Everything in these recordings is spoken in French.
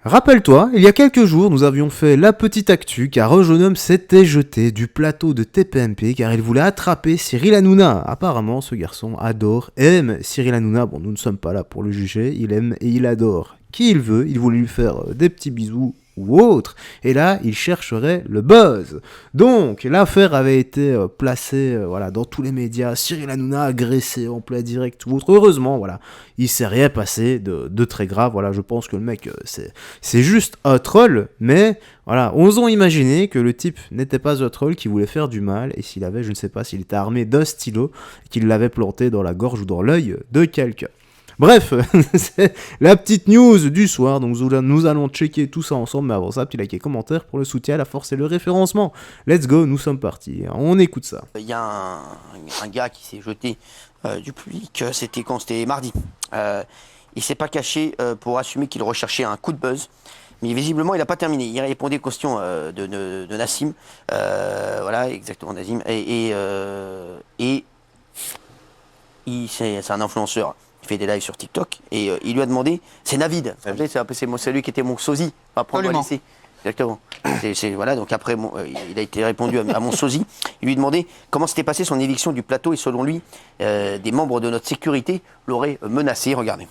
Rappelle-toi, il y a quelques jours, nous avions fait la petite actu car un jeune homme s'était jeté du plateau de TPMP car il voulait attraper Cyril Hanouna. Apparemment, ce garçon adore, aime Cyril Hanouna. Bon, nous ne sommes pas là pour le juger, il aime et il adore qui il veut. Il voulait lui faire des petits bisous ou autre, et là, il chercherait le buzz. Donc, l'affaire avait été placée voilà, dans tous les médias, Cyril Hanouna agressé en plein direct ou autre. Heureusement, voilà, il s'est rien passé de très grave. Voilà, je pense que le mec, c'est juste un troll, mais voilà, osons imaginer que le type n'était pas un troll qui voulait faire du mal, et s'il avait, je ne sais pas, s'il était armé d'un stylo, et qu'il l'avait planté dans la gorge ou dans l'œil de quelqu'un. Bref, c'est la petite news du soir, donc nous allons checker tout ça ensemble, mais avant ça, petit like et commentaire pour le soutien, la force et le référencement. Let's go, nous sommes partis, on écoute ça. Il y a un gars qui s'est jeté du public, c'était mardi. Il s'est pas caché pour assumer qu'il recherchait un coup de buzz, mais visiblement il n'a pas terminé. Il répondait aux questions de Nassim, voilà exactement Nassim, et c'est un influenceur. Il fait des lives sur TikTok et il lui a demandé, c'est Navid, c'est lui qui était mon sosie, pas prendre le lycée. Exactement. Voilà, donc après, il a été répondu à mon sosie. Il lui demandait comment s'était passée son éviction du plateau et selon lui, des membres de notre sécurité l'auraient menacé. Regardez.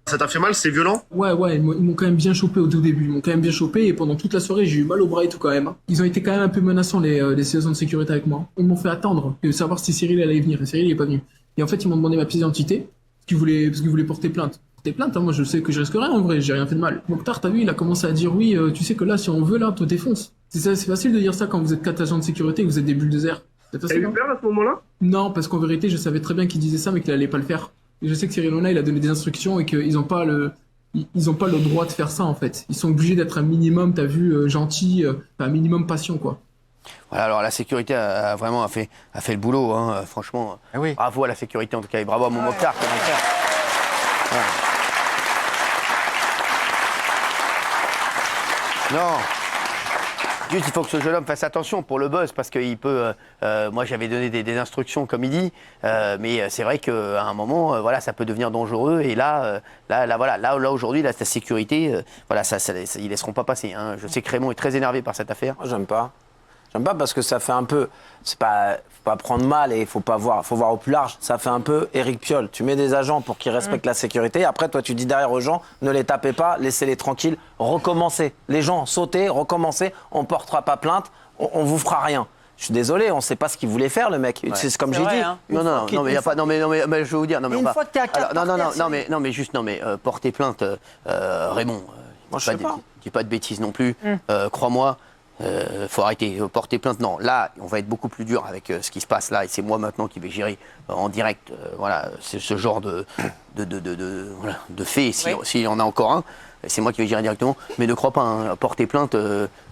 Ça t'a fait mal, c'est violent? Ouais, ils m'ont quand même bien chopé au tout début. Ils m'ont quand même bien chopé et pendant toute la soirée, j'ai eu mal au bras et tout quand même. Ils ont été quand même un peu menaçants, les agents de sécurité avec moi. Ils m'ont fait attendre de savoir si Cyril allait venir et Cyril il est pas venu. Et en fait, ils m'ont demandé ma pièce d'identité parce qu'ils voulaient porter plainte. Porter plainte, hein, moi je sais que je risque rien en vrai, j'ai rien fait de mal. Mokhtar, t'as vu, il a commencé à dire oui, tu sais que là, si on veut, là, toi défonce. C'est facile de dire ça quand vous êtes 4 agents de sécurité et que vous êtes des bulles de air. C'est T'as facile, eu hein. peur à ce moment-là? Non, parce qu'en vérité, je savais très bien qu'il disait ça, mais qu'il allait pas le faire. Et je sais que Cyril Hanouna, il a donné des instructions et qu'ils ont pas ils ont pas le droit de faire ça en fait. Ils sont obligés d'être un minimum, t'as vu, gentil, un minimum patient quoi. Voilà, alors la sécurité a vraiment fait le boulot, hein, franchement. Ah oui. Bravo à la sécurité en tout cas et bravo à mon Mokhtar qui est mon frère. Voilà. Non. Juste, il faut que ce jeune homme fasse attention pour le buzz parce qu'il peut. Moi, j'avais donné des instructions, comme il dit, mais c'est vrai qu'à un moment, voilà, ça peut devenir dangereux. Et là, aujourd'hui, la sécurité, voilà, ils laisseront pas passer. Hein. Je sais que Raymond est très énervé par cette affaire. Moi, j'aime pas. J'aime pas parce que ça fait un peu. Faut pas prendre mal et faut voir au plus large. Ça fait un peu Éric Piolle. Tu mets des agents pour qu'ils respectent la sécurité. Après, toi, tu dis derrière aux gens, ne les tapez pas, laissez-les tranquilles, recommencez. Les gens, sautez, recommencez. On portera pas plainte, on vous fera rien. Je suis désolé, on sait pas ce qu'il voulait faire, le mec. Ouais. C'est comme j'ai dit. Hein. Non, mais y a pas. Non, mais je vais vous dire. Non, mais une fois que t'es à 4 porter plainte, Raymond. Moi, je sais pas. Dis pas de bêtises non plus. Crois-moi. Faut arrêter, porter plainte. Non, là, on va être beaucoup plus dur avec ce qui se passe là, et c'est moi maintenant qui vais gérer en direct. Voilà, c'est ce genre de fait. S'il y en a encore un, c'est moi qui vais gérer directement. Mais ne crois pas, hein, porter plainte.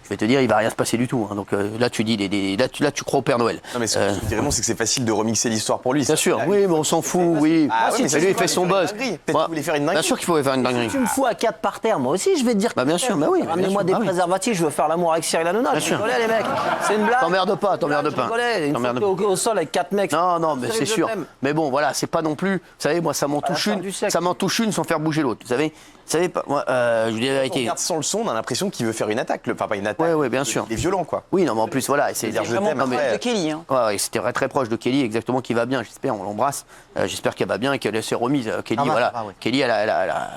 Je vais te dire, il va rien se passer du tout. Hein. Donc là, tu dis, là, tu crois au Père Noël. Non, mais ce que je dis vraiment, c'est que c'est facile de remixer l'histoire pour lui. Bien sûr, oui, mais on s'en fout, oui. Ah, mais lui, il fait son buzz. Peut-être qu'il voulait faire une dinguerie. Bien sûr qu'il pouvait faire une dinguerie. Tu me fous à 4 par terre, moi aussi, je vais te dire. Bah, bien sûr, bah oui. Ramenez-moi des préservatifs, je veux faire l'amour avec Cyril Hanouna. Bien Je sûr. rigolais, les mecs. C'est une blague. T'emmerdes pas. Une fois que t'es au sol avec 4 mecs. Non, mais c'est sûr. Mais bon, voilà, c'est pas non plus. Vous savez, moi, ça m'en touche une sans faire bouger l'autre. Vous savez pas. Moi, je vous dis la On vérité. regarde sans le son, on a l'impression qu'il veut faire une attaque. Enfin, pas une attaque. Ouais, bien sûr. Il est violent, quoi. Oui, non, mais en plus, voilà, c'est dire, je vraiment t'aime, après. De Kelly, hein. Ouais, c'était très proche de Kelly, exactement, qui va bien. J'espère, on l'embrasse. J'espère qu'elle va bien et qu'elle s'est remise. Kelly, voilà. Kelly, elle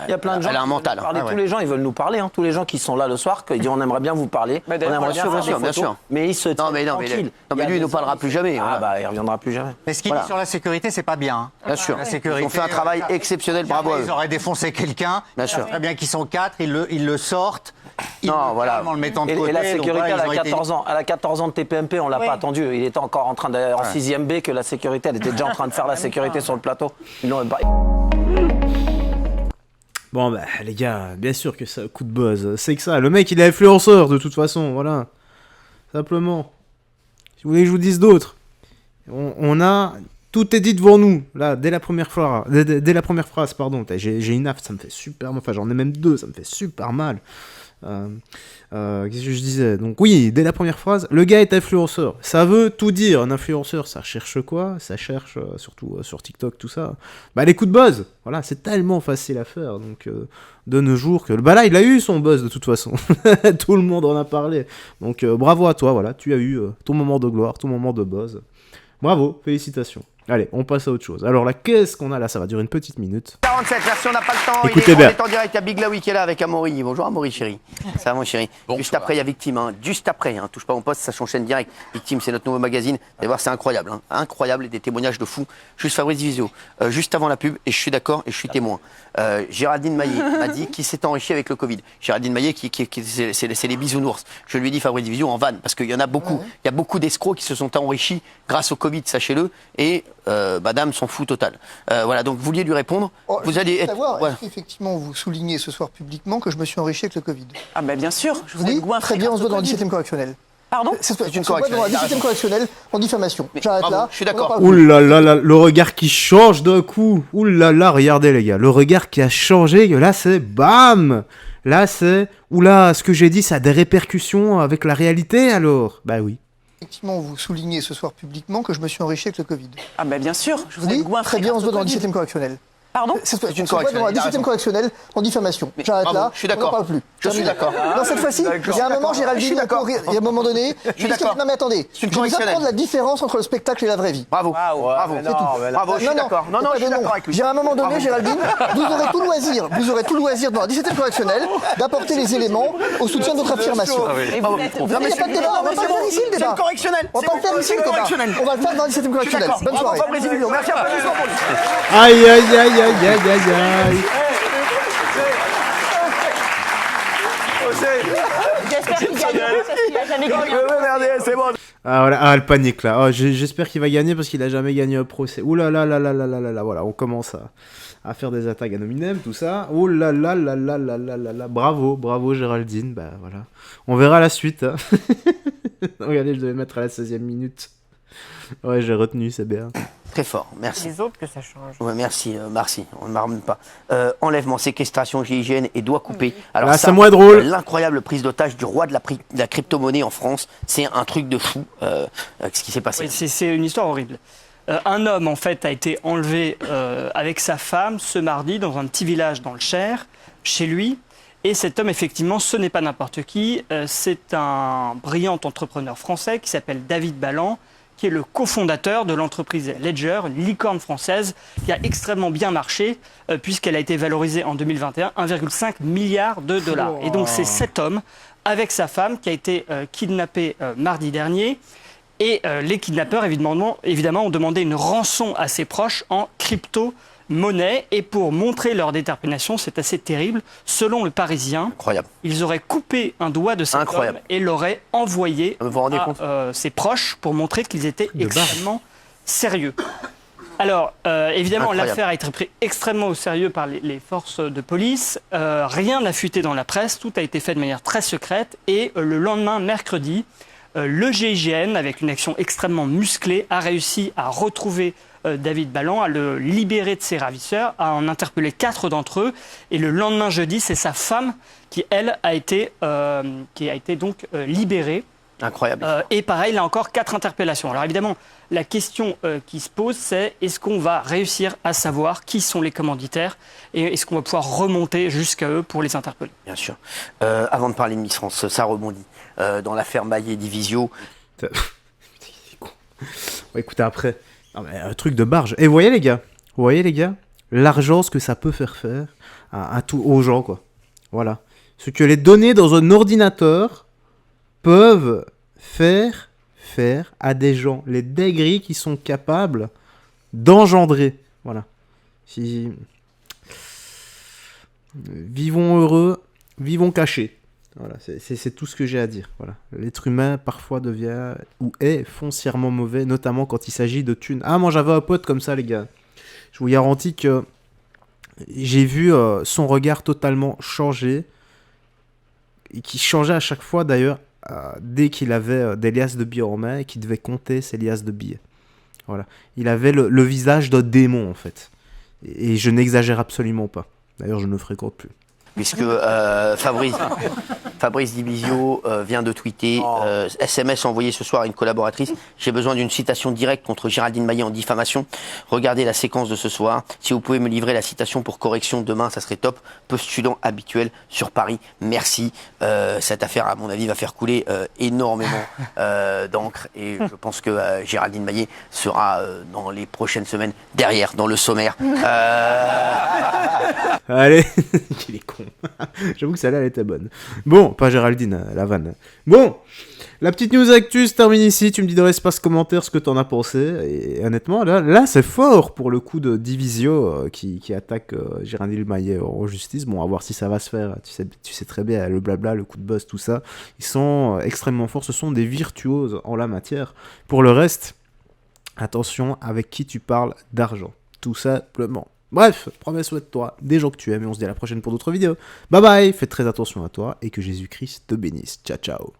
Il y a plein de gens elle a un mental. Tous les gens, ils veulent nous parler. Hein. Tous les gens qui sont là le soir, qui disent on aimerait bien vous parler. On aimerait bien faire des bien sûr. photos. Mais ils se tiennent tranquilles. Non, mais lui, il nous parlera plus jamais. Ah bah, il reviendra plus jamais. Mais ce qu'il dit sur la sécurité, c'est pas bien. Hein. Bien sûr. La sécurité, Ils ont fait un travail exceptionnel, bravo à eux. Ils auraient défoncé quelqu'un. Bien sûr. Très bien qu'ils sont 4, ils le sortent. Non, voilà. En le mettant de Et côté. la donc sécurité, voilà, elle a 14 ans. Elle a 14 ans de TPMP, on l'a pas attendu. Il était encore en train d'aller en 6e B que la sécurité, elle était déjà en train de faire la sécurité sur le plateau. Ils l'ont pas. Bon bah les gars, bien sûr que c'est un coup de buzz, c'est que ça, le mec il est influenceur de toute façon, voilà. Simplement. Si vous voulez que je vous dise d'autres, on a tout est dit devant nous. Là, dès la première phrase, pardon. J'ai une afte, ça me fait super mal. Enfin, j'en ai même deux, ça me fait super mal. Qu'est-ce que je disais? Donc oui, dès la première phrase, le gars est influenceur. Ça veut tout dire. Un influenceur, ça cherche quoi? Ça cherche, surtout sur TikTok, tout ça, bah les coups de buzz. Voilà, c'est tellement facile à faire. Donc de nos jours, bah là, il a eu son buzz de toute façon. Tout le monde en a parlé. Donc bravo à toi, voilà, tu as eu ton moment de gloire, ton moment de buzz. Bravo, félicitations. Allez, on passe à autre chose. Alors là, qu'est-ce qu'on a là? Ça va durer une petite minute. 47, merci, on n'a pas le temps. Écoutez on bien. est en direct, il y a Big Laoui qui est là avec Amaury. Bonjour Amaury, chérie. Ça va mon chéri? Juste après, il y a Victime. Hein. Juste après, hein. Touche pas mon poste, ça s'enchaîne direct. Victime, c'est notre nouveau magazine. Vous allez voir, c'est incroyable. Hein. Incroyable, et des témoignages de fous. Juste Fabrice Visio. Juste avant la pub, et je suis d'accord, et je suis témoin. Géraldine Maillet m'a dit qui s'est enrichi avec le Covid. Géraldine Maillet, c'est les bisounours. Je lui ai dit Fabrice Visio en vanne, parce qu'il y en a beaucoup. Il y a beaucoup d'escrocs qui se sont enrichis grâce au Covid, sachez-le. Et madame s'en fout total. Voilà, donc vous vouliez lui répondre. Vous allez être. Savoir, est-ce qu'effectivement vous soulignez ce soir publiquement que je me suis enrichi avec le Covid? Ah ben bien sûr, je vous ai Oui, goinfré très bien, on se voit dans le Covid. 17e correctionnel. Pardon? C'est une On se voit dans le correction. 17e correctionnel en diffamation. J'arrête bravo, là. je suis on en d'accord. parle Ouh plus. là là là, le regard qui change d'un coup. Ouh là là, regardez les gars, le regard qui a changé. Là, c'est bam. Là, c'est oula, ce que j'ai dit, ça a des répercussions avec la réalité alors. Bah oui. Effectivement, vous soulignez ce soir publiquement que je me suis enrichi avec le Covid. Ah ben bien sûr, je vous ai Oui, goinfré très bien, on se voit dans le Covid. 17e correctionnel. Pardon? On se voit une dans correction, le il a 17e raison. correctionnel en diffamation. J'arrête bravo, là. je suis on d'accord. n'en parle plus. Je suis d'accord. Non, cette fois-ci, il y a un moment, Je Géraldine, suis d'accord. il y a un moment donné, Je suis d'accord. non mais attendez, C'est une je vais vous correctionnelle. apprendre la différence entre le spectacle et la vraie vie. Bravo. Bravo. mais non, mais là- Bravo, je suis d'accord. Non, non, je suis d'accord avec lui. J'ai à un moment donné, Bravo. Géraldine, vous aurez tout loisir dans la 17e correctionnelle d'apporter les éléments au soutien de votre affirmation. Et vous êtes- Non, mais il n'y a pas de débat, on va pas le faire ici le C'est débat. une correctionnelle. On va pas le faire ici le débat. On va le faire dans la 17e correctionnelle. Bonne Bravo soirée. Fabrice Visio. Merci, applaudissements pour lui. Aïe aïe aïe aïe aïe aïe aïe. J'espère qu'il gagnera parce qu'il a jamais gagné. C'est bon. Ah voilà, ah, le panique là. Oh, j'espère qu'il va gagner parce qu'il a jamais gagné un procès. Ouh là là là là là là là là. Voilà, on commence à faire des attaques à nominem, tout ça. Ouh là là là là là là là là. Bravo Géraldine. Bah voilà. On verra la suite. Hein. Regardez, je devais mettre à la 16e minute. Ouais, j'ai retenu, c'est bien. Très fort, merci. Les autres que ça change. Ouais, merci, on ne m'arme pas. Enlèvement, séquestration, GIGN et doigts coupés. Alors Là, ça, c'est moins drôle. L'incroyable prise d'otage du roi de la crypto-monnaie en France, c'est un truc de fou. Ce qui s'est passé. Oui, c'est une histoire horrible. Un homme, en fait, a été enlevé avec sa femme ce mardi dans un petit village dans le Cher, chez lui. Et cet homme, effectivement, ce n'est pas n'importe qui. C'est un brillant entrepreneur français qui s'appelle David Balland, qui est le cofondateur de l'entreprise Ledger, une licorne française qui a extrêmement bien marché, puisqu'elle a été valorisée en 2021 1,5 milliard de dollars. Et donc c'est cet homme, avec sa femme, qui a été kidnappé mardi dernier. Et les kidnappeurs, évidemment, ont demandé une rançon à ses proches en crypto-monnaie. Et pour montrer leur détermination, c'est assez terrible, selon le Parisien, Incroyable. ils auraient coupé un doigt de cet Incroyable. homme et l'auraient envoyé Vous vous rendez à compte ses proches pour montrer qu'ils étaient de extrêmement sérieux. Alors, évidemment, Incroyable. l'affaire a été prise extrêmement au sérieux par les forces de police. Rien n'a fuité dans la presse, tout a été fait de manière très secrète. Et le lendemain, mercredi, le GIGN, avec une action extrêmement musclée, a réussi à retrouver David Balland, à le libérer de ses ravisseurs, à en interpeller 4 d'entre eux. Et le lendemain, jeudi, c'est sa femme qui, elle, a été donc libérée. Incroyable. Et pareil, là encore, 4 interpellations. Alors évidemment, la question qui se pose, c'est est-ce qu'on va réussir à savoir qui sont les commanditaires et est-ce qu'on va pouvoir remonter jusqu'à eux pour les interpeller? Bien sûr. Avant de parler de Miss France, ça rebondit. Dans l'affaire Maillet-Divisio, Ouais, écoutez, après, non, mais, un truc de barge. Et vous voyez les gars, l'argent, ce que ça peut faire à tout, aux gens, quoi. Voilà. Ce que les données dans un ordinateur peuvent faire à des gens, les degrés qui sont capables d'engendrer. Voilà. Vivons heureux, vivons cachés. Voilà, c'est tout ce que j'ai à dire. Voilà. L'être humain parfois devient ou est foncièrement mauvais, notamment quand il s'agit de thunes. Ah, moi j'avais un pote comme ça, les gars. Je vous garantis que j'ai vu son regard totalement changer, et qui changeait à chaque fois d'ailleurs, dès qu'il avait des liasses de billets en main et qu'il devait compter ses liasses de billets. Voilà. Il avait le visage d'un démon, en fait. Et je n'exagère absolument pas. D'ailleurs, je ne le fréquente plus. Puisque Fabrice Dibizio vient de tweeter SMS envoyé ce soir à une collaboratrice. J'ai besoin d'une citation directe contre Géraldine Maillet en diffamation. Regardez la séquence de ce soir. Si vous pouvez me livrer la citation pour correction demain, ça serait top. Postulant habituel sur Paris. Merci. Cette affaire, à mon avis, va faire couler énormément d'encre. Et je pense que Géraldine Maillet sera dans les prochaines semaines derrière, dans le sommaire. Allez, il est con. J'avoue que celle-là, elle était bonne. Bon, pas Géraldine, la vanne. Bon, la petite news actu se termine ici. Tu me dis dans l'espace commentaire ce que t'en as pensé. Et honnêtement, là c'est fort pour le coup de Divisio qui attaque Géraldine Maillet en justice. Bon, à voir si ça va se faire. Tu sais très bien, le blabla, le coup de boss, tout ça. Ils sont extrêmement forts. Ce sont des virtuoses en la matière. Pour le reste, attention avec qui tu parles d'argent. Tout simplement. Bref, prends soin de toi, des gens que tu aimes, et on se dit à la prochaine pour d'autres vidéos. Bye bye, fais très attention à toi, et que Jésus-Christ te bénisse. Ciao, ciao.